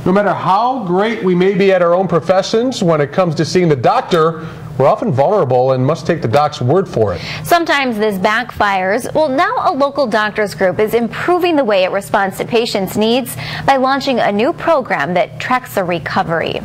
No matter how great we may be at our own professions, when it comes to seeing the doctor, we're often vulnerable and must take the doc's word for it. Sometimes this backfires. Well, now a local doctors group is improving the way it responds to patients' needs by launching a new program that tracks their recovery.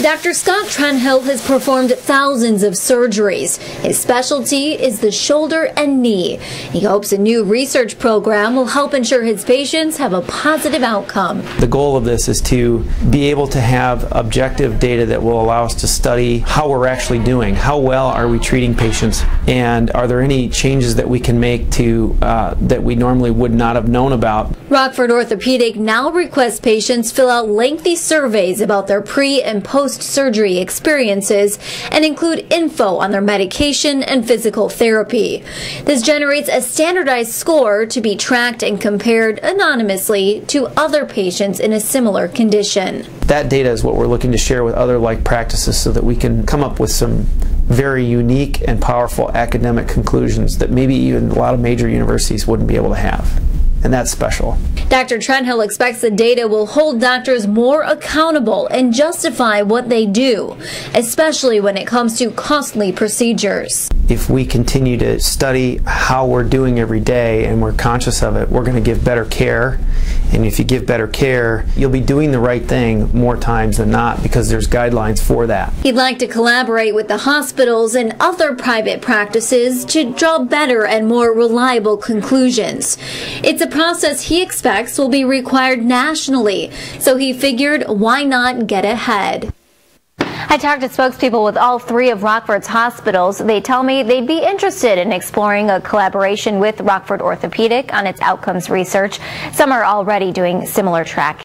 Dr. Scott Trenhill has performed thousands of surgeries. His specialty is the shoulder and knee. He hopes a new research program will help ensure his patients have a positive outcome. The goal of this is to be able to have objective data that will allow us to study how we're actually doing, how well are we treating patients, and are there any changes that we can make to that we normally would not have known about. Rockford Orthopedic now requests patients fill out lengthy surveys about their pre- and post-surgery experiences and include info on their medication and physical therapy. This generates a standardized score to be tracked and compared anonymously to other patients in a similar condition. That data is what we're looking to share with other like practices so that we can come up with some very unique and powerful academic conclusions that maybe even a lot of major universities wouldn't be able to have. And that's special. Dr. Trenhill expects the data will hold doctors more accountable and justify what they do, especially when it comes to costly procedures. If we continue to study how we're doing every day and we're conscious of it, we're going to give better care. And if you give better care, you'll be doing the right thing more times than not because there's guidelines for that. He'd like to collaborate with the hospitals and other private practices to draw better and more reliable conclusions. It's a process he expects will be required nationally, so he figured why not get ahead. I talked to spokespeople with all three of Rockford's hospitals. They tell me they'd be interested in exploring a collaboration with Rockford Orthopedic on its outcomes research. Some are already doing similar tracking.